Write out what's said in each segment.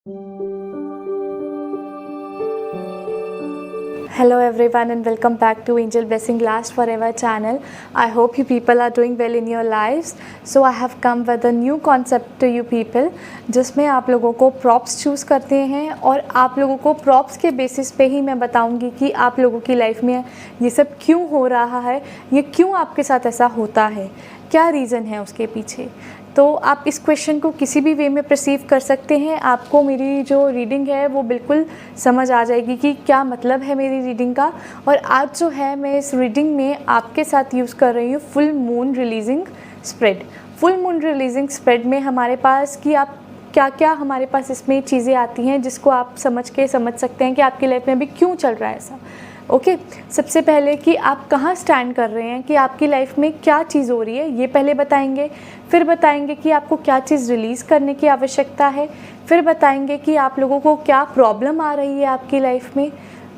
Hello everyone and welcome back to Angel Blessing Last Forever channel. I hope you people are doing well in your lives. So I have come with a new concept to you people, जिसमें आप लोगों को props choose करते हैं और आप लोगों को प्रॉप्स के बेसिस पे ही मैं बताऊंगी कि आप लोगों की लाइफ में ये सब क्यों हो रहा है, ये क्यों आपके साथ ऐसा होता है, क्या रीज़न है उसके पीछे। तो आप इस क्वेश्चन को किसी भी वे में परसीव कर सकते हैं। आपको मेरी जो रीडिंग है वो बिल्कुल समझ आ जाएगी कि क्या मतलब है मेरी रीडिंग का। और आज जो है मैं इस रीडिंग में आपके साथ यूज़ कर रही हूँ full moon releasing spread. Full moon releasing spread में हमारे पास कि आप क्या क्या हमारे पास इसमें चीज़ें आती हैं जिसको आप समझ सकते हैं कि आपकी लाइफ में अभी क्यों चल रहा है ऐसा। ओके सबसे पहले कि आप कहाँ स्टैंड कर रहे हैं, कि आपकी लाइफ में क्या चीज़ हो रही है ये पहले बताएंगे। फिर बताएंगे कि आपको क्या चीज़ रिलीज़ करने की आवश्यकता है। फिर बताएंगे कि आप लोगों को क्या प्रॉब्लम आ रही है आपकी लाइफ में।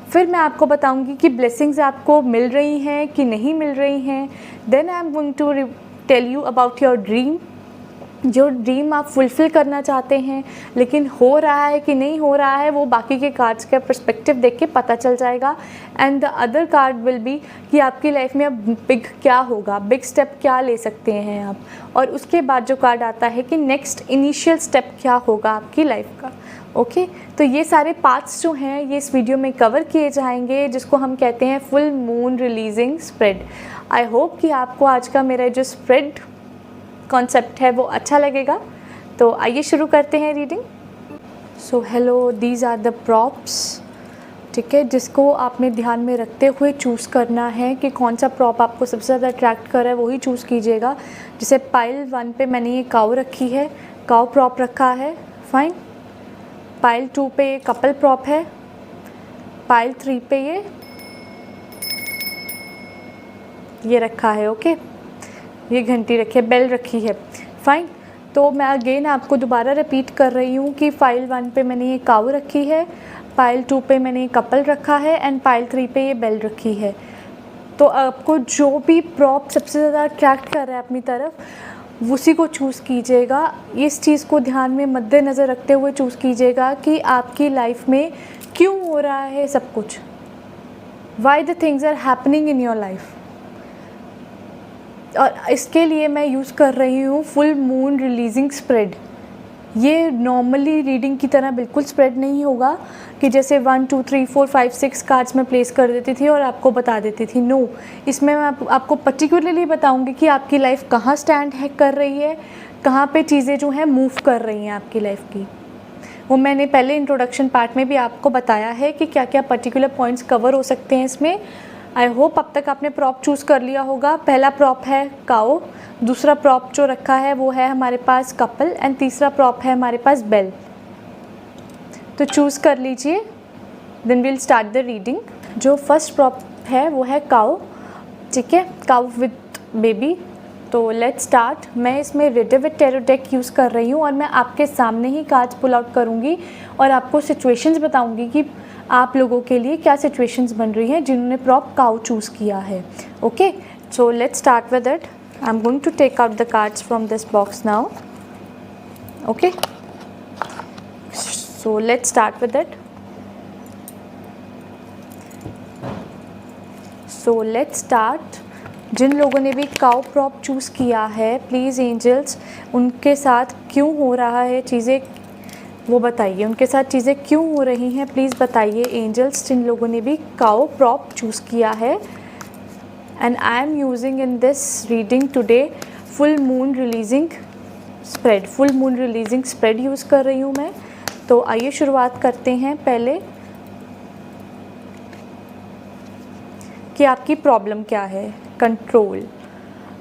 फिर मैं आपको बताऊंगी कि ब्लेसिंग्स आपको मिल रही हैं कि नहीं मिल रही हैं। Then I am going to tell you about your dream. जो ड्रीम आप फुलफ़िल करना चाहते हैं लेकिन हो रहा है कि नहीं हो रहा है वो बाकी के कार्ड्स का पर्सपेक्टिव देख के पता चल जाएगा। And the other card will be कि आपकी लाइफ में अब बिग क्या होगा, बिग स्टेप क्या ले सकते हैं आप। और उसके बाद जो कार्ड आता है कि नेक्स्ट इनिशियल स्टेप क्या होगा आपकी लाइफ का। ओके तो ये सारे पार्ट्स जो हैं ये इस वीडियो में कवर किए जाएंगे, जिसको हम कहते हैं full moon releasing spread. I hope कि आपको आज का मेरा जो स्प्रेड कॉन्सेप्ट है वो अच्छा लगेगा। तो आइए शुरू करते हैं reading. So hello, these are the props. ठीक है, जिसको आपने ध्यान में रखते हुए चूज़ करना है कि कौन सा प्रॉप आपको सबसे ज़्यादा अट्रैक्ट कर रहा है वही चूज़ कीजिएगा। जैसे पाइल 1 पे मैंने ये काऊ रखी है, काऊ प्रॉप रखा है, फाइन। पाइल 2 पे ये कपल प्रॉप है। पाइल 3 पे ये रखा है। ओके ये घंटी रखी है, बेल रखी है, फाइन। तो मैं अगेन आपको दोबारा रिपीट कर रही हूँ कि पाइल 1 पे मैंने ये काऊ रखी है, पाइल 2 पे मैंने ये कपल रखा है एंड पाइल 3 पे ये बेल रखी है। तो आपको जो भी प्रॉप सबसे ज़्यादा अट्रैक्ट कर रहा है अपनी तरफ उसी को चूज़ कीजिएगा। इस चीज़ को ध्यान में मद्देनज़र रखते हुए चूज़ कीजिएगा कि आपकी लाइफ में क्यों हो रहा है सब कुछ, why the things are happening in your life. और इसके लिए मैं यूज़ कर रही हूँ फुल मून रिलीजिंग स्प्रेड। ये नॉर्मली रीडिंग की तरह बिल्कुल स्प्रेड नहीं होगा कि जैसे 1 2 3 4 5 6 कार्ड्स में प्लेस कर देती थी और आपको बता देती थी। नो, इसमें मैं आपको पर्टिकुलरली बताऊंगी कि आपकी लाइफ कहाँ स्टैंड है कर रही है, कहाँ पे चीज़ें जो हैं मूव कर रही हैं आपकी लाइफ की। वो मैंने पहले इंट्रोडक्शन पार्ट में भी आपको बताया है कि क्या क्या पर्टिकुलर पॉइंट्स कवर हो सकते हैं इसमें। आई होप अब तक आपने प्रॉप चूज़ कर लिया होगा। पहला प्रॉप है काओ, दूसरा प्रॉप जो रखा है वो है हमारे पास कपल एंड तीसरा प्रॉप है हमारे पास बेल। तो चूज़ कर लीजिए, then will start the reading. जो फर्स्ट प्रॉप है वो है काओ, ठीक है, काओ विद बेबी। तो लेट्स स्टार्ट। मैं इसमें reader with tarot deck use कर रही हूँ और मैं आपके सामने ही कार्ड्स पुल आउट करूँगी और आपको सिचुएशंस बताऊँगी कि आप लोगों के लिए क्या सिचुएशंस बन रही हैं जिन्होंने प्रॉप काऊ चूज़ किया है। Okay so let's start with it. I am going to take out the cards from this box now. Okay so let's start with it. So let's start. जिन लोगों ने भी काऊ प्रॉप चूज़ किया है please angels उनके साथ क्यों हो रहा है चीज़ें वो बताइए, उनके साथ चीज़ें क्यों हो रही हैं प्लीज़ बताइए एंजल्स। जिन लोगों ने भी काओ प्रॉप चूज़ किया है and I am using in this reading today full moon releasing spread. Full moon releasing spread use कर रही हूँ मैं। तो आइए शुरुआत करते हैं पहले कि आपकी प्रॉब्लम क्या है। कंट्रोल।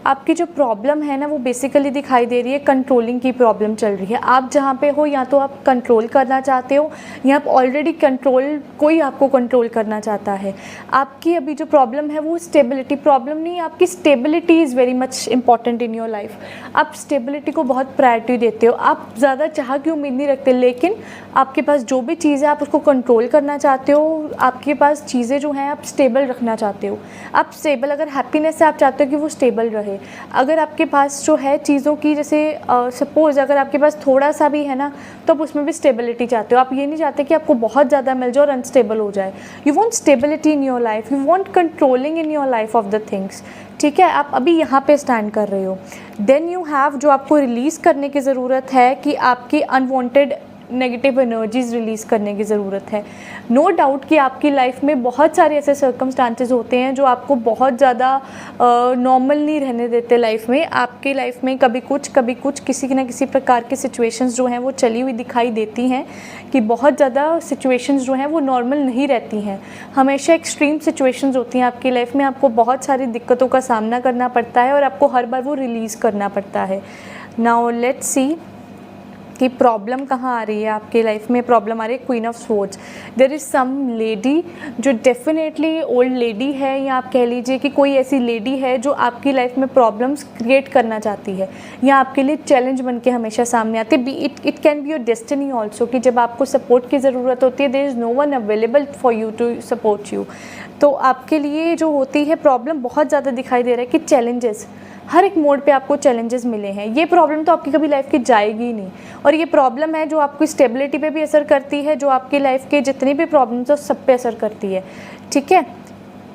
आपकी जो प्रॉब्लम है ना वो बेसिकली दिखाई दे रही है, कंट्रोलिंग की प्रॉब्लम चल रही है। आप जहाँ पे हो या तो आप कंट्रोल करना चाहते हो या आप ऑलरेडी कंट्रोल, कोई आपको कंट्रोल करना चाहता है। आपकी अभी जो प्रॉब्लम है वो स्टेबिलिटी प्रॉब्लम नहीं है, आपकी stability is very much important in your life. आप स्टेबिलिटी को बहुत प्रायोरिटी देते हो, आप ज़्यादा चाह की उम्मीद नहीं रखते, लेकिन आपके पास जो भी चीज़ है आप उसको कंट्रोल करना चाहते हो। आपके पास चीज़ें जो हैं आप स्टेबल रखना चाहते हो। आप स्टेबल, अगर हैप्पीनेस है आप चाहते हो कि वो स्टेबल रहे। है। अगर आपके पास जो है चीज़ों की, जैसे सपोज़ अगर आपके पास थोड़ा सा भी है ना, तो आप उसमें भी स्टेबिलिटी चाहते हो। आप ये नहीं चाहते कि आपको बहुत ज़्यादा मिल जाए और अनस्टेबल हो जाए। You want stability in your life, you want controlling in your life of the things. ठीक है, आप अभी यहाँ पे स्टैंड कर रहे हो। देन यू हैव, जो आपको रिलीज़ करने की ज़रूरत है कि आपकी अनवांटेड नेगेटिव एनर्जीज़ रिलीज़ करने की ज़रूरत है। नो डाउट कि आपकी लाइफ में बहुत सारे ऐसे सर्कमस्टांसेस होते हैं जो आपको बहुत ज़्यादा नॉर्मल नहीं रहने देते लाइफ में। आपकी लाइफ में कभी कुछ किसी न किसी प्रकार की सिचुएशंस जो हैं वो चली हुई दिखाई देती हैं, कि बहुत ज़्यादा सिचुएशंस जो हैं वो नॉर्मल नहीं रहती हैं। हमेशा एक्सट्रीम सिचुएशंस होती हैं आपकी लाइफ में, आपको बहुत सारी दिक्कतों का सामना करना पड़ता है और आपको हर बार वो रिलीज़ करना पड़ता है। नाउ लेट्स सी कि प्रॉब्लम कहाँ आ रही है आपकी लाइफ में। प्रॉब्लम आ रही है queen of swords. There is some lady जो डेफिनेटली ओल्ड लेडी है, या आप कह लीजिए कि कोई ऐसी लेडी है जो आपकी लाइफ में प्रॉब्लम्स क्रिएट करना चाहती है, या आपके लिए चैलेंज बन के हमेशा सामने आती है। It can be your destiny also, कि जब आपको सपोर्ट की ज़रूरत होती है, there is no one available for you to support you. तो आपके लिए जो होती है प्रॉब्लम, बहुत ज़्यादा दिखाई दे रहा है कि चैलेंजेस, हर एक मोड पे आपको चैलेंजेस मिले हैं। ये प्रॉब्लम तो आपकी कभी लाइफ की जाएगी ही नहीं, और ये प्रॉब्लम है जो आपकी स्टेबिलिटी पे भी असर करती है, जो आपकी लाइफ के जितनी भी प्रॉब्लम्स है सब पे असर करती है। ठीक है,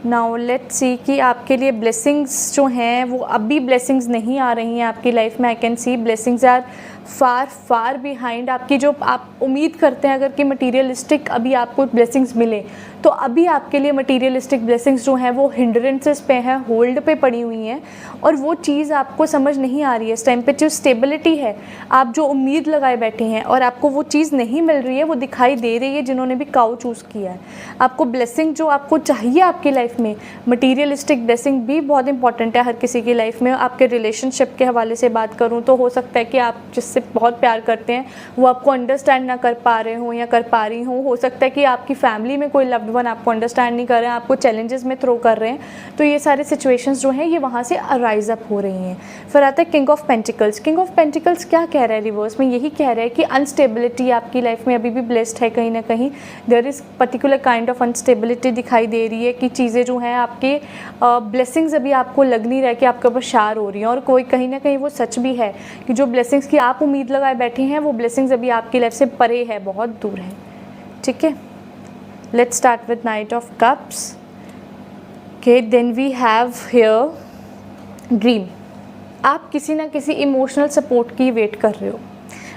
नाउ लेट्स सी कि आपके लिए ब्लेसिंग्स जो हैं वो अभी ब्लेसिंग्स नहीं आ रही हैं आपकी लाइफ में। I can see blessings are far behind. आपकी जो आप उम्मीद करते हैं अगर कि मटीरियलिस्टिक अभी आपको ब्लेसिंग्स मिले, तो अभी आपके लिए मटीरियलिस्टिक ब्लेसिंग्स जो हैं वो हिंड्रेंसेस पे हैं, होल्ड पे पड़ी हुई हैं, और वो चीज़ आपको समझ नहीं आ रही है। इस टाइम पे जो स्टेबिलिटी है, आप जो उम्मीद लगाए बैठे हैं और आपको वो चीज़ नहीं मिल रही है, वो दिखाई दे रही है जिन्होंने भी काउ चूज़ किया है। आपको ब्लेसिंग जो आपको चाहिए आपकी लाइफ में, मटीरियलिस्टिक ब्लेसिंग भी बहुत इंपॉर्टेंट है हर किसी की लाइफ में। आपके रिलेशनशिप के हवाले से बात करूँ तो हो सकता है कि आप जिससे बहुत प्यार करते हैं वो आपको अंडरस्टैंड ना कर पा रहे हों या कर पा रही हों। हो सकता है कि आपकी फैमिली में कोई लव्ड वन आपको अंडरस्टैंड नहीं कर रहे हैं, आपको चैलेंजेस में थ्रो कर रहे हैं। तो ये सारे सिचुएशंस जो हैं ये वहाँ से अराइज अप हो रही हैं। फिर आता है king of pentacles. King of pentacles क्या कह रहा है रिवर्स में? यही कह रहा है कि अनस्टेबिलिटी आपकी लाइफ में अभी भी ब्लेस्ड है कहीं ना कहीं। There is particular kind of unstability दिखाई दे रही है कि चीज़ें जो हैं आपके ब्लेसिंग्स अभी आपको लग नहीं रहा है कि आपके ऊपर शार हो रही हैं, और कोई कहीं ना कहीं वो सच भी है कि जो ब्लेसिंग्स की आप उम्मीद लगाए बैठे हैं वो ब्लेसिंग्स अभी आपकी लाइफ से परे है, बहुत दूर है। ठीक है, let's start with knight of cups. Okay, then we have here dream. आप किसी ना किसी इमोशनल सपोर्ट की वेट कर रहे हो।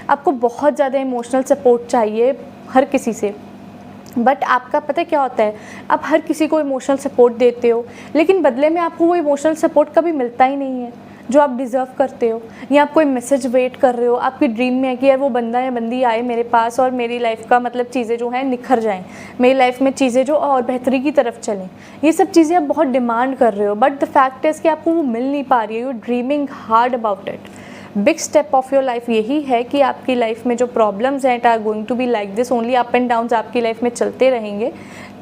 आपको बहुत ज़्यादा इमोशनल सपोर्ट चाहिए हर किसी से, बट आपका पता क्या होता है, आप हर किसी को इमोशनल सपोर्ट देते हो, लेकिन बदले में आपको वो इमोशनल सपोर्ट कभी मिलता ही नहीं है जो आप डिज़र्व करते हो। या आप कोई मैसेज वेट कर रहे हो, आपकी ड्रीम में है कि यार वो बंदा या बंदी आए मेरे पास और मेरी लाइफ का मतलब चीज़ें जो हैं निखर जाएं, मेरी लाइफ में चीज़ें जो और बेहतरी की तरफ चलें। ये सब चीज़ें आप बहुत डिमांड कर रहे हो, बट द फैक्ट इज़ कि आपको वो मिल नहीं पा रही है। You dreaming hard about it. Big step of your life यही है कि आपकी लाइफ में जो प्रॉब्लम्स हैं it are going to be like this only, up and downs आपकी लाइफ में चलते रहेंगे।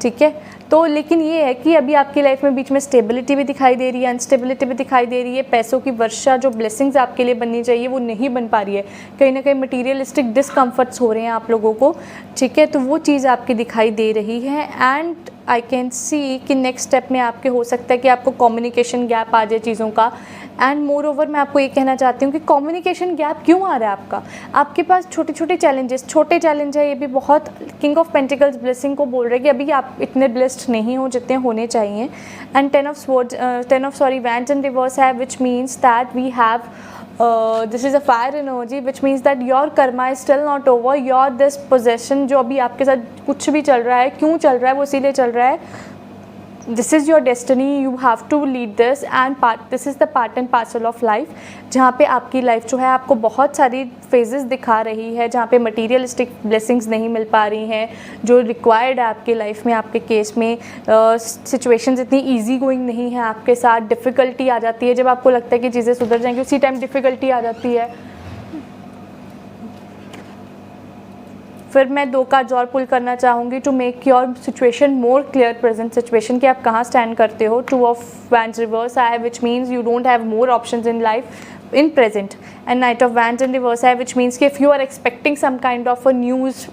ठीक है, तो लेकिन ये है कि अभी आपकी लाइफ में बीच में स्टेबिलिटी भी दिखाई दे रही है, अनस्टेबिलिटी भी दिखाई दे रही है। पैसों की वर्षा जो ब्लेसिंग्स आपके लिए बननी चाहिए वो नहीं बन पा रही है, कहीं ना कहीं मटीरियलिस्टिक डिस्कम्फर्ट्स हो रहे हैं आप लोगों को। ठीक है, तो वो चीज़ आपकी दिखाई दे रही है। एंड आई कैन सी कि नेक्स्ट स्टेप में आपके हो सकता है कि आपको कम्युनिकेशन गैप आ जाए चीज़ों का। एंड मोर ओवर मैं आपको ये कहना चाहती हूँ कि कम्युनिकेशन गैप क्यों आ रहा है आपका? आपके पास छोटे छोटे चैलेंज है, ये भी बहुत किंग ऑफ पेंटिकल्स ब्लेसिंग को बोल रहे हैं कि अभी आप इतने ब्लेस्ड नहीं हो जितने होने चाहिए। And ten of wands in reverse है, which means that we have this is a fire energy, which means that your karma is still not over. Your this possession जो अभी आपके साथ कुछ भी चल रहा है, क्यों चल रहा है, वो इसीलिए चल रहा है। This is your destiny, you have to lead this and this is the part and parcel of life, जहाँ पे आपकी लाइफ जो है आपको बहुत सारी फेजेस दिखा रही है, जहाँ पे मटीरियलिस्टिक ब्लेसिंग्स नहीं मिल पा रही हैं जो रिक्वायर्ड है आपके लाइफ में। आपके केस में सिचुएशंस इतनी इजी गोइंग नहीं है आपके साथ, डिफ़िकल्टी आ जाती है। जब आपको लगता है कि चीज़ें सुधर जाएंगी उसी टाइम डिफ़िकल्टी आ जाती है। फिर मैं 2 कार्ड्स और पुल करना चाहूँगी to make your situation more clear, present situation कि आप कहाँ स्टैंड करते हो। 2 ऑफ वैंड्स रिवर्स है, which means you don't have more options in life in present. And knight of wands in reverse है, विच मीन्स कि if you are expecting some kind of a news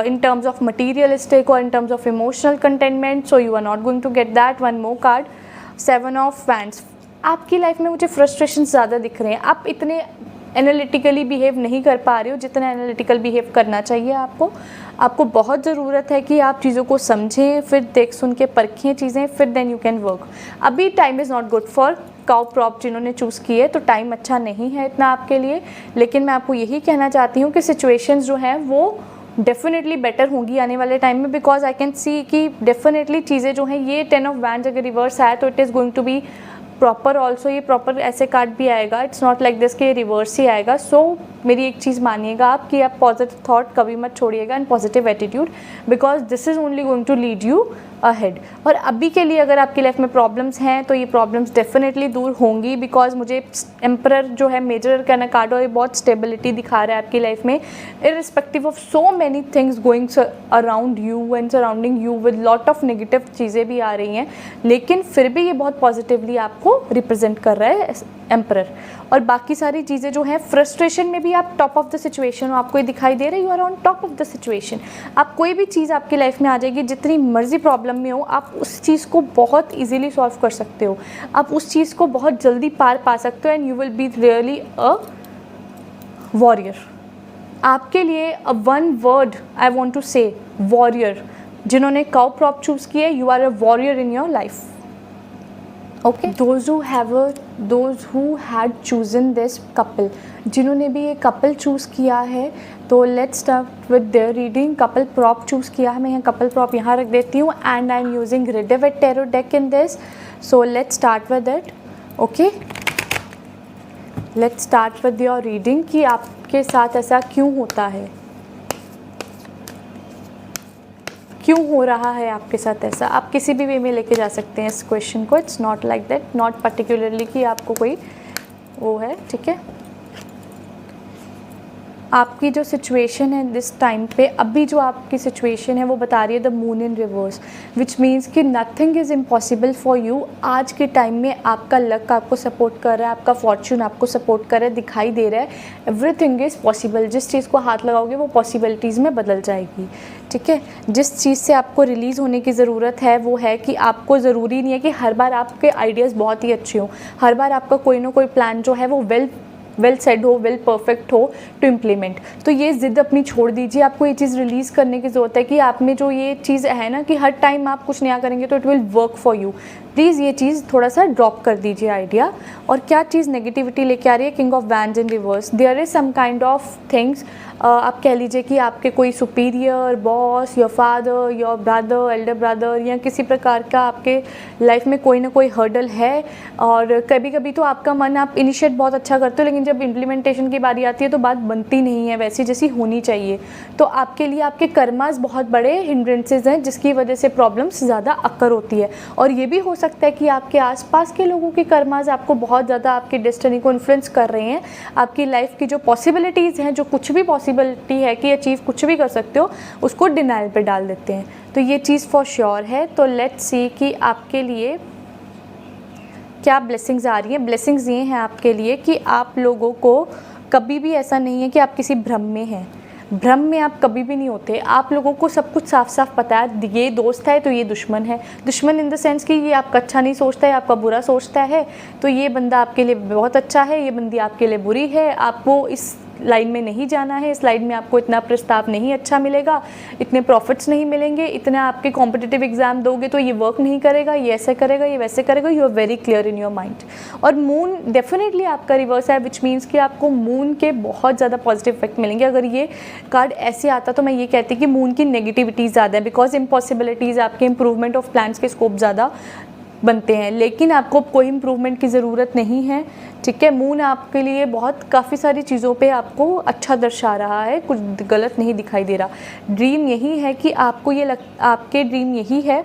in terms of materialistic or in terms of emotional contentment, so you are not going to get that. 1 more card, 7 of wands. आपकी life में मुझे frustration ज़्यादा दिख रहे हैं, आप इतने analytically behave नहीं कर पा रहे हो जितना एनालिटिकल बिहेव करना चाहिए आपको बहुत ज़रूरत है कि आप चीज़ों को समझें, फिर देख सुन के परखें चीज़ें, फिर देन यू कैन वर्क। अभी time is not good for cow prop जिन्होंने चूज़ किए, तो टाइम अच्छा नहीं है इतना आपके लिए। लेकिन मैं आपको यही कहना चाहती हूँ कि सिचुएशंस जो हैं वो डेफिनेटली बेटर होंगी आने वाले टाइम में, बिकॉज आई कैन सी कि डेफिनेटली चीज़ें जो हैं, ये 10 ऑफ वैंड्स अगर रिवर्स आया तो it is going to be proper also, ये प्रॉपर ऐसे कार्ड भी आएगा, इट्स नॉट लाइक दिस कि रिवर्स ही आएगा। सो मेरी एक चीज़ मानिएगा आप कि आप पॉजिटिव थॉट कभी मत छोड़िएगा and positive attitude, because this is only going to lead you ahead. और अभी के लिए अगर आपकी लाइफ में प्रॉब्लम्स हैं तो ये प्रॉब्लम्स डेफिनेटली दूर होंगी, बिकॉज मुझे एम्परर जो है मेजर का कार्ड, और ये बहुत स्टेबिलिटी दिखा रहा है आपकी लाइफ में, irrespective of so many things going around you and surrounding you with lot of negative चीज़ें भी आ रही हैं, लेकिन फिर भी ये बहुत पॉजिटिवली आपको रिप्रेजेंट कर रहा है एम्परर। और बाकी सारी चीज़ें जो हैं, फ्रस्ट्रेशन में भी आप टॉप ऑफ द सिचुएशन हो, आपको ये दिखाई दे रहा है, you are on top of the situation. आप कोई भी चीज़ आपकी लाइफ में आ जाएगी, जितनी मर्जी प्रॉब्लम में हो, आप उस चीज़ को बहुत इजीली सॉल्व कर सकते हो, आप उस चीज़ को बहुत जल्दी पार पा सकते हो, and you will be really a warrior. आपके लिए a one word I want to say, warrior. जिन्होंने काउ प्रॉप चूज़ किया, you are a warrior in your life. Okay, those who had chosen this couple, जिन्होंने भी ये couple choose किया है, तो let's start with their reading. Couple prop choose किया है, मैं यहाँ कपल प्रॉप यहाँ रख देती हूँ, and I am using Rider Waite tarot deck in this, so let's start with it. Okay, let's start with your reading कि आपके साथ ऐसा क्यों होता है, क्यों हो रहा है आपके साथ ऐसा। आप किसी भी वे में लेके जा सकते हैं इस क्वेश्चन को, it's not like that, not particularly कि आपको कोई वो है, ठीक है। आपकी जो सिचुएशन है दिस टाइम पे, अभी जो आपकी सिचुएशन है वो बता रही है the moon in reverse, which means कि nothing is impossible for you. आज के टाइम में आपका लक आपको सपोर्ट कर रहा है, आपका फॉर्चून आपको सपोर्ट कर रहा है, दिखाई दे रहा है, एवरीथिंग इज़ पॉसिबल। जिस चीज़ को हाथ लगाओगे वो पॉसिबिलिटीज़ में बदल जाएगी, ठीक है। जिस चीज़ से आपको रिलीज़ होने की ज़रूरत है वो है कि आपको ज़रूरी नहीं है कि हर बार आपके आइडियाज़ बहुत ही अच्छे हों, हर बार आपका कोई ना कोई प्लान जो है वो वेल सेड हो, वेल परफेक्ट हो टू इम्प्लीमेंट। तो ये ज़िद अपनी छोड़ दीजिए, आपको ये चीज़ रिलीज़ करने की ज़रूरत है कि आप में जो ये चीज़ है ना कि हर टाइम आप कुछ नया करेंगे तो it will work for you. Please ये चीज़ थोड़ा सा ड्रॉप कर दीजिए आइडिया। और क्या चीज़ नेगेटिविटी लेके आ रही है, king of wands in reverse. There is some kind of things, आप कह लीजिए कि आपके कोई superior, boss, your father, your brother, elder brother, या किसी प्रकार का आपके लाइफ में कोई ना कोई हर्डल है। और कभी कभी तो आपका मन, आप इनिशिएट बहुत अच्छा करते हो, लेकिन जब इम्प्लीमेंटेशन की बारी आती है तो बात बनती नहीं है वैसी जैसी होनी चाहिए। तो आपके लिए आपके कर्मास बहुत बड़े हिंड्रेंसेज हैं, जिसकी वजह से प्रॉब्लम्स ज़्यादा अक्कर होती है। और ये भी हो सकता है कि आपके आसपास के लोगों के कर्मास आपको बहुत ज़्यादा आपकी डेस्टिनी को इन्फ्लुएंस कर रहे हैं। आपकी लाइफ की जो पॉसिबिलिटीज़ हैं, जो कुछ भी पॉसिबिलिटी है कि अचीव कुछ भी कर सकते हो, उसको डिनाइल पे डाल देते हैं। तो ये चीज़ फॉर श्योर है। तो लेट्स सी कि आपके लिए क्या ब्लेसिंग्स आ रही हैं। ब्लेसिंग्स ये हैं आपके लिए कि आप लोगों को कभी भी ऐसा नहीं है कि आप किसी भ्रम में हैं। भ्रम में आप कभी भी नहीं होते। आप लोगों को सब कुछ साफ साफ पता है, ये दोस्त है तो ये दुश्मन है। दुश्मन इन द सेंस कि ये आपका अच्छा नहीं सोचता है, आपका बुरा सोचता है, तो ये बंदा आपके लिए बहुत अच्छा है, ये बंदी आपके लिए बुरी है। आपको इस लाइन में नहीं जाना है, इस लाइन में आपको इतना प्रस्ताव नहीं अच्छा मिलेगा, इतने प्रॉफिट्स नहीं मिलेंगे, इतना आपके कॉम्पिटिटिव एग्जाम दोगे तो ये वर्क नहीं करेगा, ये ऐसे करेगा, ये वैसे करेगा। You are very clear in your mind. और मून डेफिनेटली आपका रिवर्स है, विच मीन्स कि आपको मून के बहुत ज़्यादा पॉजिटिव इफेक्ट मिलेंगे। अगर ये कार्ड ऐसे आता तो मैं ये कहती कि मून की नेगेटिविटी ज़्यादा है, बिकॉज इम्पॉसिबिलिटीज़, आपके इंप्रूवमेंट ऑफ प्लान्स के स्कोप ज़्यादा बनते हैं, लेकिन आपको कोई इम्प्रूवमेंट की ज़रूरत नहीं है, ठीक है। मून आपके लिए बहुत काफ़ी सारी चीज़ों पे आपको अच्छा दर्शा रहा है, कुछ गलत नहीं दिखाई दे रहा। ड्रीम यही है कि आपको आपके ड्रीम यही है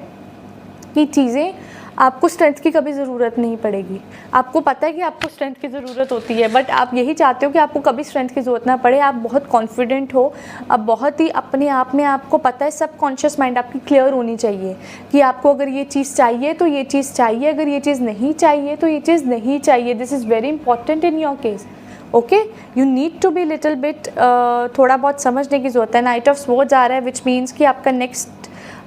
कि चीज़ें, आपको स्ट्रेंथ की कभी ज़रूरत नहीं पड़ेगी। आपको पता है कि आपको स्ट्रेंथ की ज़रूरत होती है, बट आप यही चाहते हो कि आपको कभी स्ट्रेंथ की ज़रूरत ना पड़े। आप बहुत कॉन्फिडेंट हो, आप बहुत ही अपने आप में, आपको पता है, सब कॉन्शियस माइंड आपकी क्लियर होनी चाहिए कि आपको अगर ये चीज़ चाहिए तो ये चीज़ चाहिए, अगर ये चीज़ नहीं चाहिए तो ये चीज़ नहीं चाहिए। This is very important in your case. Okay, you need to be little bit, थोड़ा बहुत समझने की ज़रूरत है। नाइट ऑफ स्वॉर्ड्स आ रहा है, विच मीन्स कि आपका नेक्स्ट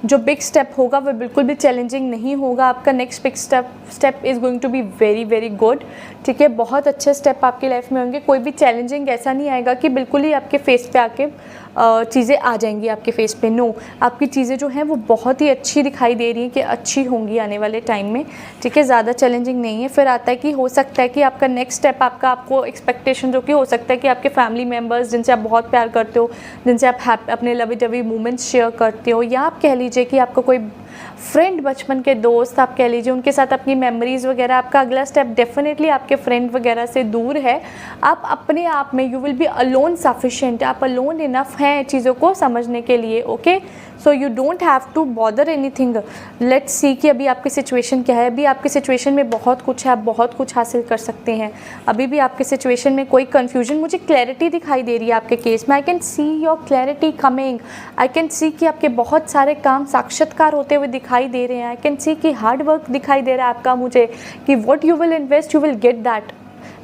जो बिग स्टेप होगा वो बिल्कुल भी चैलेंजिंग नहीं होगा। आपका next big step is going to be very very good. ठीक है, बहुत अच्छे स्टेप आपकी लाइफ में होंगे। कोई भी चैलेंजिंग ऐसा नहीं आएगा कि बिल्कुल ही आपके फेस पे आके चीज़ें आ जाएंगी आपके फेस पे। नो, आपकी चीज़ें जो हैं वो बहुत ही अच्छी दिखाई दे रही हैं कि अच्छी होंगी आने वाले टाइम में। ठीक है, ज़्यादा चैलेंजिंग नहीं है। फिर आता है कि हो सकता है कि आपका नेक्स्ट स्टेप आपको एक्सपेक्टेशन जो कि हो सकता है कि आपके फैमिली मेम्बर्स जिनसे आप बहुत प्यार करते हो, जिनसे आप अपने लवी डवी मोमेंट्स शेयर करते हो, या आप कह लीजिए कि आपका कोई फ्रेंड, बचपन के दोस्त आप कह लीजिए, उनके साथ अपनी मेमोरीज़ वगैरह, आपका अगला स्टेप डेफिनेटली आपके फ्रेंड वगैरह से दूर है। आप अपने आप में you will be alone sufficient, आप अलोन इनफ हैं चीज़ों को समझने के लिए। Okay, so you don't have to bother anything. Let's see कि अभी आपकी सिचुएशन क्या है। अभी आपकी सिचुएशन में बहुत कुछ है, आप बहुत कुछ हासिल कर सकते हैं। अभी भी आपकी सिचुएशन में कोई कन्फ्यूजन, मुझे क्लैरिटी दिखाई दे रही है आपके केस में। I can see your clarity coming. I can सी कि आपके बहुत सारे काम साक्षात्कार होते हुए दिखाई दे रहे हैं। आई कैन सी कि हार्ड वर्क दिखाई दे रहा है आपका मुझे, कि what you will invest you will get that.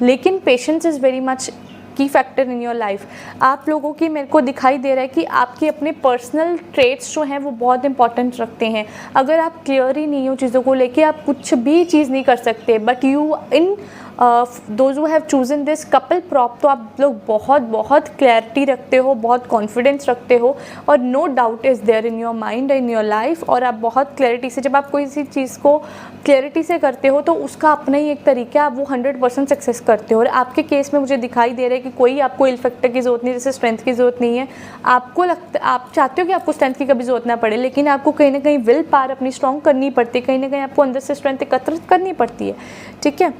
लेकिन पेशेंस इज़ वेरी मच की फैक्टर इन योर लाइफ। आप लोगों की मेरे को दिखाई दे रहा है कि आपके अपने पर्सनल ट्रेट्स जो हैं वो बहुत इंपॉर्टेंट रखते हैं। अगर आप क्लियर ही नहीं हो चीज़ों को लेके, आप कुछ भी चीज़ नहीं कर सकते। But you in those who have chosen this couple prop, तो आप लोग बहुत बहुत क्लैरिटी रखते हो, बहुत कॉन्फिडेंस रखते हो, और no doubt is there in your mind, in your life. और आप बहुत क्लैरिटी से, जब आप कोई सी चीज़ को क्लैरिटी से करते हो तो उसका अपना ही एक तरीका, आप वो 100% सक्सेस करते हो। और आपके केस में मुझे दिखाई दे रहा है कि कोई आपको इल फैक्टर की ज़रूरत नहीं, जैसे स्ट्रेंथ की ज़रूरत नहीं है। आपको लगता, आप चाहते हो कि आपको स्ट्रेंथ की कभी ज़रूरत ना पड़े, लेकिन आपको कहीं ना कहीं विल पावर अपनी स्ट्रॉन्ग करनी पड़ती है, कहीं ना कहीं आपको अंदर से स्ट्रेंथ एकत्रित करनी पड़ती है। ठीक है,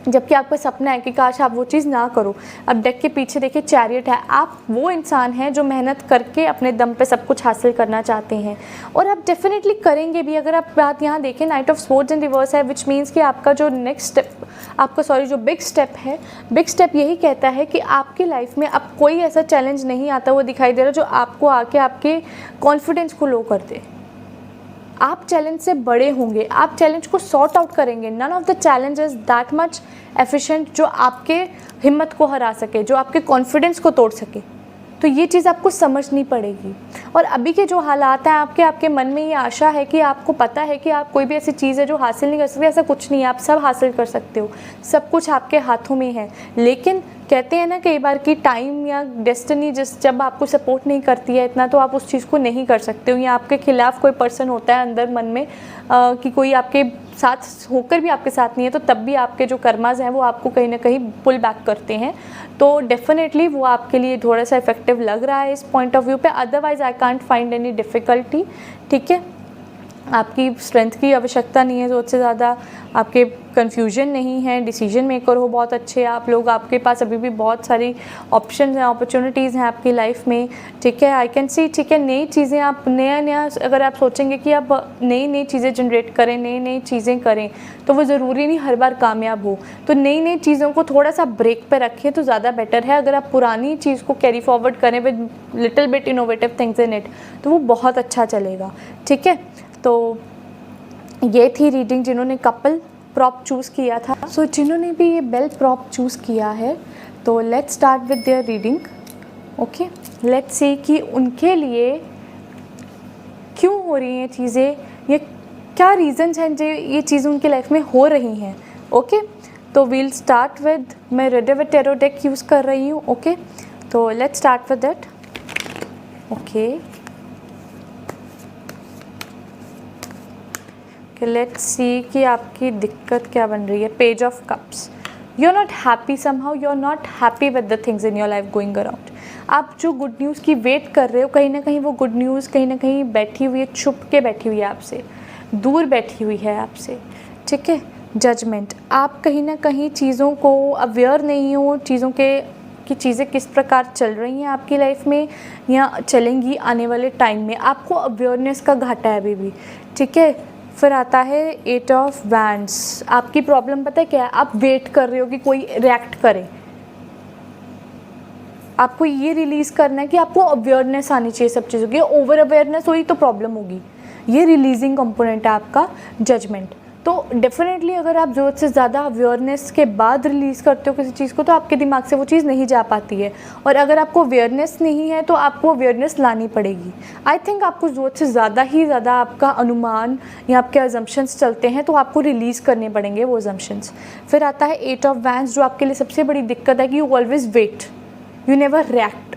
जबकि आपका सपना है कि काश आप वो चीज़ ना करो। अब डेक के पीछे देखिए चैरियट है। आप वो इंसान हैं जो मेहनत करके अपने दम पे सब कुछ हासिल करना चाहते हैं, और आप डेफिनेटली करेंगे भी। अगर आप बात यहाँ देखें, night of swords in reverse है, विच मीन्स कि आपका जो नेक्स्ट स्टेप, आपका जो बिग स्टेप है, बिग स्टेप यही कहता है कि आपकी लाइफ में अब कोई ऐसा चैलेंज नहीं आता हुआ दिखाई दे रहा जो आपको आके आपके कॉन्फिडेंस को लो कर दे। आप चैलेंज से बड़े होंगे, आप चैलेंज को सॉर्ट आउट करेंगे। None of the challenge is that much efficient जो आपके हिम्मत को हरा सके, जो आपके कॉन्फिडेंस को तोड़ सके। तो ये चीज़ आपको समझनी पड़ेगी। और अभी के जो हालात हैं आपके मन में ये आशा है कि आपको पता है कि आप कोई भी ऐसी चीज़ है जो हासिल नहीं कर सकते, ऐसा कुछ नहीं है, आप सब हासिल कर सकते हो, सब कुछ आपके हाथों में है। लेकिन कहते हैं ना कई बार कि टाइम या डेस्टिनी जब आपको सपोर्ट नहीं करती है इतना, तो आप उस चीज़ को नहीं कर सकते हो, या आपके खिलाफ कोई पर्सन होता है अंदर मन में कि कोई आपके साथ होकर भी आपके साथ नहीं है, तो तब भी आपके जो कर्माज हैं वो आपको कहीं ना कहीं पुल बैक करते हैं। तो डेफिनेटली वो आपके लिए थोड़ा सा इफेक्टिव लग रहा है इस पॉइंट ऑफ व्यू पे। Otherwise I can't find any difficulty. ठीक है, आपकी स्ट्रेंथ की आवश्यकता नहीं है ज़रूरत से ज़्यादा, आपके कन्फ्यूजन नहीं है, डिसीजन मेकर हो बहुत अच्छे आप लोग, आपके पास अभी भी बहुत सारी ऑप्शन हैं, अपॉर्चुनिटीज़ हैं आपकी लाइफ में। ठीक है, आई कैन सी। ठीक है, नई चीज़ें आप नया अगर आप सोचेंगे कि आप नई चीज़ें जनरेट करें, नई चीज़ें करें, तो वो ज़रूरी नहीं हर बार कामयाब हो। तो नई चीज़ों को थोड़ा सा ब्रेक पर रखें तो ज़्यादा बेटर है। अगर आप पुरानी चीज़ को कैरी फॉरवर्ड करें with little bit innovative things in it, तो वो बहुत अच्छा चलेगा। ठीक है, तो ये थी रीडिंग जिन्होंने कपल प्रॉप चूज़ किया था। सो जिन्होंने भी ये बेल प्रॉप चूज़ किया है, तो let's start with their reading. Okay, let's see कि उनके लिए क्यों हो रही हैं चीज़ें, ये क्या रीज़न्स हैं जो ये चीज़ें उनकी लाइफ में हो रही हैं। ओके, तो वील स्टार्ट विद, मैं reader with tarot deck use कर रही हूँ। ओके, तो let's start with that. Okay, कि लेट्स सी कि आपकी दिक्कत क्या बन रही है। Page of cups, you are not happy somehow, you are not happy with the things in your life going around. आप जो गुड न्यूज़ की वेट कर रहे हो, कहीं ना कहीं वो गुड न्यूज़ कहीं ना कहीं बैठी हुई है, छुप के बैठी हुई है आपसे, दूर बैठी हुई है आपसे। ठीक है, जजमेंट, आप कहीं ना कहीं चीज़ों को अवेयर नहीं हो, चीज़ों कि चीज़ें किस प्रकार चल रही हैं आपकी लाइफ में या चलेंगी आने वाले टाइम में, आपको अवेयरनेस का घाटा है अभी भी। ठीक है, फिर आता है 8 ऑफ वैंड्स। आपकी प्रॉब्लम पता है क्या है, आप वेट कर रहे हो कि कोई रिएक्ट करे। आपको ये रिलीज़ करना है कि आपको अवेयरनेस आनी चाहिए सब चीज़ों की। ओवर अवेयरनेस हुई तो प्रॉब्लम होगी। ये रिलीजिंग कंपोनेंट है आपका जजमेंट। तो डेफिनेटली अगर आप ज़रूरत से ज़्यादा अवेयरनेस के बाद रिलीज़ करते हो किसी चीज़ को तो आपके दिमाग से वो चीज़ नहीं जा पाती है, और अगर आपको अवेयरनेस नहीं है तो आपको अवेयरनेस लानी पड़ेगी। आई थिंक आपको ज़रूरत से ज़्यादा ही ज़्यादा आपका अनुमान या आपके अजम्पशंस चलते हैं तो आपको रिलीज़ करने पड़ेंगे वो अजम्पशंस। फिर आता है 8 ऑफ वैंड्स, जो आपके लिए सबसे बड़ी दिक्कत है कि you always wait, you never react,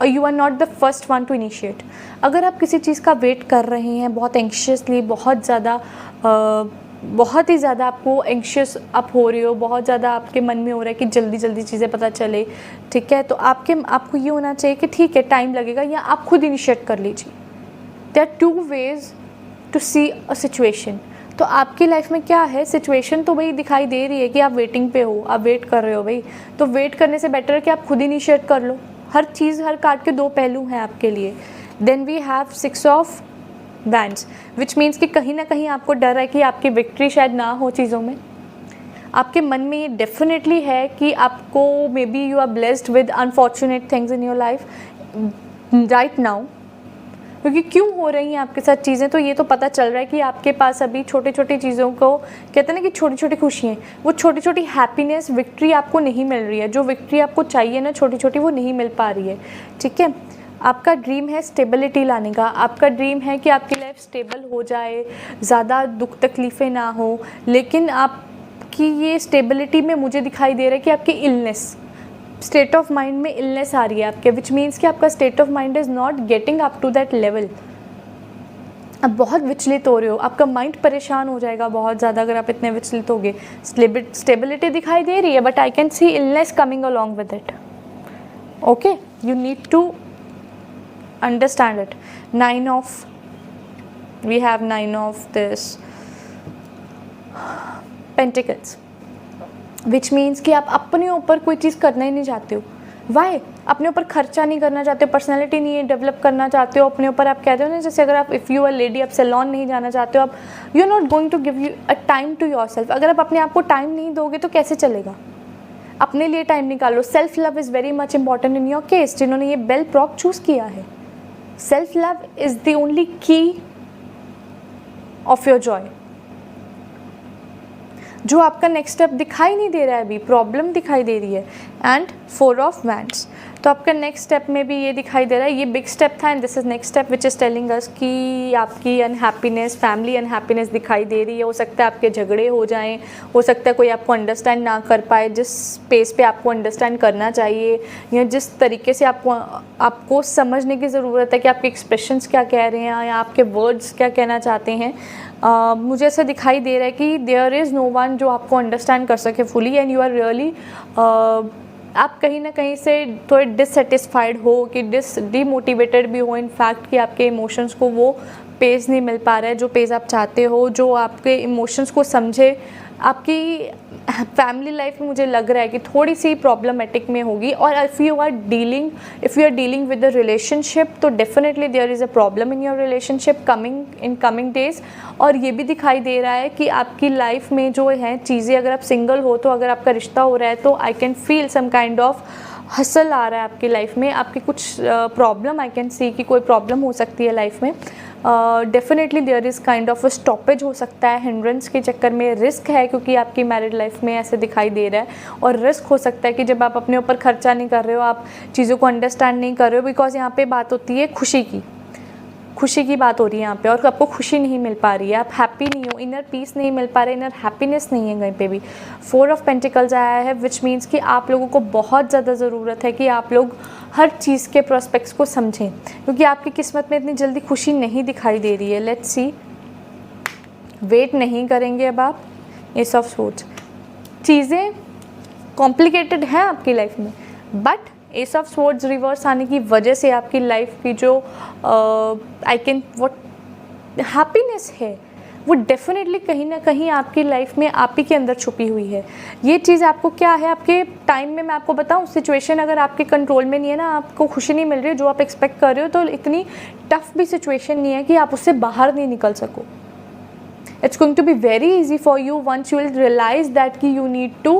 और you are not the first one to initiate. अगर आप किसी चीज़ का वेट कर रहे हैं बहुत एंक्शियसली, बहुत ही ज़्यादा आपको एंक्शियस आप हो रहे हो, बहुत ज़्यादा आपके मन में हो रहा है कि जल्दी जल्दी चीज़ें पता चले, ठीक है, तो आपको ये होना चाहिए कि ठीक है टाइम लगेगा, या आप खुद इनिशिएट कर लीजिए। There are 2 ways to see a situation. तो आपकी लाइफ में क्या है, सिचुएशन तो भाई दिखाई दे रही है कि आप वेटिंग पे हो, आप वेट कर रहे हो भाई, तो वेट करने से बेटर है कि आप खुद इनिशिएट कर लो। हर चीज़, हर कार्ड के 2 पहलू हैं आपके लिए। Then we have 6 of wands, which means कि कहीं ना कहीं आपको डर है कि आपकी विक्ट्री शायद ना हो चीज़ों में। आपके मन में ये डेफिनेटली है कि आपको maybe you are blessed with unfortunate things in your life right now, क्योंकि क्यों हो रही हैं आपके साथ चीज़ें, तो ये तो पता चल रहा है कि आपके पास अभी छोटी छोटी चीज़ों को कहते हैं ना कि छोटी छोटी खुशियाँ, वो छोटी छोटी हैप्पीनेस, विक्ट्री आपको नहीं मिल रही है। जो विक्ट्री आपको चाहिए ना छोटी छोटी, वो नहीं मिल पा रही है, ठीक है। आपका ड्रीम है स्टेबिलिटी लाने का, आपका ड्रीम है कि आपकी लाइफ स्टेबल हो जाए, ज़्यादा दुख तकलीफ़ें ना हो, लेकिन आपकी ये स्टेबिलिटी में मुझे दिखाई दे रहा है कि आपकी इलनेस, स्टेट ऑफ माइंड में इलनेस आ रही है आपके, विच मीन्स कि आपका state of mind is not getting up to that level. आप बहुत विचलित हो रहे हो, आपका माइंड परेशान हो जाएगा बहुत ज़्यादा अगर आप इतने विचलित होगे। स्टेबिलिटी दिखाई दे रही है but I can see illness coming along with it. Okay, you need to understand it. We have 9 of this Pentacles, which means कि आप अपने ऊपर कोई चीज़ करना ही नहीं चाहते हो। Why? अपने ऊपर खर्चा नहीं करना चाहते हो, पर्सनैलिटी नहीं डेवलप करना चाहते हो अपने ऊपर। आप कहते हो ना, जैसे अगर आप इफ़ यू आर लेडी, आप सैलून नहीं जाना चाहते हो, आप you are not going to give you a time to yourself. अगर आप अपने आप को टाइम नहीं दोगे तो कैसे चलेगा? अपने लिए टाइम निकालो। Self love is very much important in your case, जिन्होंने ये बेल प्रॉक चूज़ किया है। Self love is the only key of your joy। जो आपका नेक्स्ट स्टेप दिखाई नहीं दे रहा है, अभी प्रॉब्लम दिखाई दे रही है। एंड 4 ऑफ वैंड्स, तो आपका नेक्स्ट स्टेप में भी ये दिखाई दे रहा है, ये बिग स्टेप था and this is next step which is telling us कि आपकी अनहैप्पीनेस, फैमिली अनहैप्पीनेस दिखाई दे रही है। हो सकता है आपके झगड़े हो जाएं, हो सकता है कोई आपको अंडरस्टैंड ना कर पाए जिस स्पेस पे आपको अंडरस्टैंड करना चाहिए, या जिस तरीके से आपको समझने की ज़रूरत है कि आपके एक्सप्रेशंस क्या कह रहे हैं या आपके वर्ड्स क्या कहना चाहते हैं। मुझे ऐसा दिखाई दे रहा है कि देयर इज़ नो वन जो आपको अंडरस्टैंड कर सके fully, and you are really आप कहीं ना कहीं से थोड़े डिससेटिस्फाइड हो, कि डीमोटिवेटेड भी हो इनफैक्ट, कि आपके इमोशंस को वो पेस नहीं मिल पा रहा है जो पेस आप चाहते हो, जो आपके इमोशंस को समझे। आपकी फैमिली लाइफ में मुझे लग रहा है कि थोड़ी सी प्रॉब्लमेटिक में होगी। और if you are dealing with the relationship, तो definitely there is a problem in your relationship coming days. और ये भी दिखाई दे रहा है कि आपकी लाइफ में जो है चीज़ें, अगर आप सिंगल हो तो अगर आपका रिश्ता हो रहा है तो I can feel some kind of hassle आ रहा है आपकी लाइफ में। आपकी कुछ प्रॉब्लम, आई कैन सी कि कोई प्रॉब्लम हो सकती है लाइफ में। Definitely there is kind of a stoppage हो सकता है, हिंड्रेंस के चक्कर में। रिस्क है क्योंकि आपकी मैरिड लाइफ में ऐसे दिखाई दे रहा है। और रिस्क हो सकता है कि जब आप अपने ऊपर खर्चा नहीं कर रहे हो, आप चीज़ों को अंडरस्टैंड नहीं कर रहे हो, बिकॉज यहाँ पे बात होती है खुशी की बात हो रही है यहाँ पे, और आपको खुशी नहीं मिल पा रही है, आप हैप्पी नहीं हो, इनर पीस नहीं मिल पा रहा है, इनर हैप्पीनेस नहीं है कहीं पे भी। 4 ऑफ पेंटिकल्स आया है, विच मीन्स कि आप लोगों को बहुत ज़्यादा ज़रूरत है कि आप लोग हर चीज़ के प्रोस्पेक्ट्स को समझें, क्योंकि आपकी किस्मत में इतनी जल्दी खुशी नहीं दिखाई दे रही है। लेट्स सी, वेट नहीं करेंगे अब आप। एस ऑफ सोर्ड्स, चीज़ें कॉम्प्लिकेटेड हैं आपकी लाइफ में, but S of swords reverse आने की वजह से आपकी लाइफ की जो हैप्पीनेस है वो डेफिनेटली कहीं ना कहीं आपकी लाइफ में आप ही के अंदर छुपी हुई है। ये चीज़ आपको क्या है, आपके टाइम में मैं आपको बताऊं, सिचुएशन अगर आपके कंट्रोल में नहीं है ना, आपको खुशी नहीं मिल रही है जो आप एक्सपेक्ट कर रहे हो, तो इतनी टफ भी सिचुएशन नहीं है कि आप उससे बाहर नहीं निकल सको। It's going to be very easy for you once you will realize that कि you need to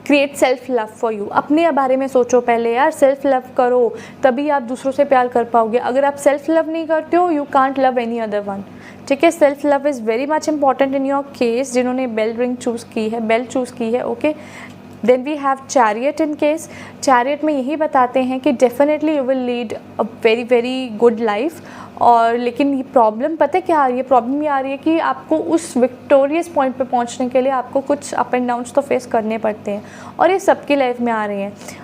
create self love for you. अपने बारे में सोचो पहले यार, सेल्फ लव करो तभी आप दूसरों से प्यार कर पाओगे। अगर आप सेल्फ लव नहीं करते हो, you can't love any other one. ठीक है, self love is very much important in your case, जिन्होंने बेल रिंग चूज़ की है, बेल चूज़ की है। Okay, then we have chariot in case. Chariot में यही बताते हैं कि definitely you will lead a very very good life. और लेकिन ये प्रॉब्लम पता है क्या आ रही है? प्रॉब्लम ये आ रही है कि आपको उस विक्टोरियस पॉइंट पे पहुंचने के लिए आपको कुछ अप एंड डाउन्स तो फेस करने पड़ते हैं, और ये सबकी लाइफ में आ रहे हैं।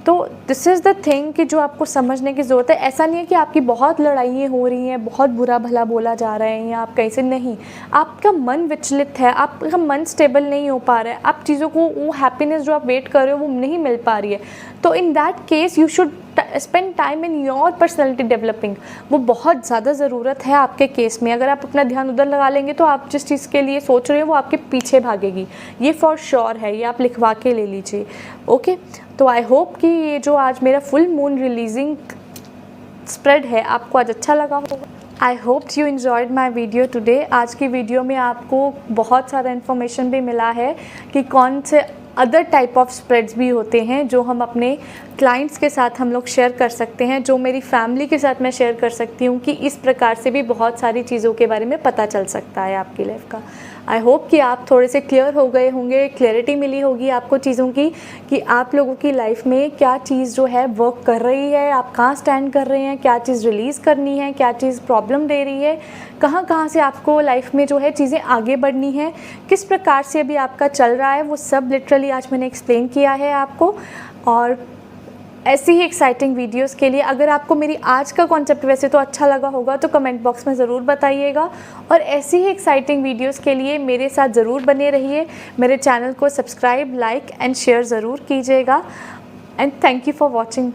तो दिस इज़ द थिंग कि जो आपको समझने की ज़रूरत है। ऐसा नहीं है कि आपकी बहुत लड़ाइयाँ हो रही हैं, बहुत बुरा भला बोला जा रहा है या आप कहीं से, नहीं, आपका मन विचलित है, आपका मन स्टेबल नहीं हो पा रहा है, आप चीज़ों को, वो हैप्पीनेस जो आप वेट कर रहे हो वो नहीं मिल पा रही है। तो in that case you should spend time in your personality developing. वो बहुत ज़्यादा ज़रूरत है आपके केस में। अगर आप अपना ध्यान उधर लगा लेंगे तो आप जिस चीज़ के लिए सोच रहे हो वो आपके पीछे भागेगी, ये फॉर श्योर है, ये आप लिखवा के ले लीजिए। ओके, तो आई होप कि ये जो आज मेरा फुल मून रिलीजिंग स्प्रेड है आपको आज अच्छा लगा होगा। I hope you enjoyed my video today. आज की वीडियो में आपको बहुत सारा इन्फॉर्मेशन भी मिला है कि कौन से अदर टाइप ऑफ स्प्रेड्स भी होते हैं जो हम अपने क्लाइंट्स के साथ हम लोग शेयर कर सकते हैं, जो मेरी फैमिली के साथ मैं शेयर कर सकती हूँ कि इस प्रकार से भी बहुत सारी चीज़ों के बारे में पता चल सकता है आपकी लाइफ का। आई होप कि आप थोड़े से क्लियर हो गए होंगे, क्लैरिटी मिली होगी आपको चीज़ों की कि आप लोगों की लाइफ में क्या चीज़ जो है वर्क कर रही है, आप कहाँ स्टैंड कर रहे हैं, क्या चीज़ रिलीज़ करनी है, क्या चीज़ प्रॉब्लम दे रही है, कहाँ से आपको लाइफ में जो है चीज़ें आगे बढ़नी है, किस प्रकार से अभी आपका चल रहा है, वो सब लिटरली आज मैंने एक्सप्लेन किया है आपको। और ऐसी ही एक्साइटिंग वीडियोस के लिए अगर आपको मेरी आज का कॉन्सेप्ट वैसे तो अच्छा लगा होगा तो कमेंट बॉक्स में ज़रूर बताइएगा, और ऐसी ही एक्साइटिंग वीडियोस के लिए मेरे साथ ज़रूर बने रहिए। मेरे चैनल को सब्सक्राइब, लाइक एंड शेयर ज़रूर कीजिएगा। And thank you for watching.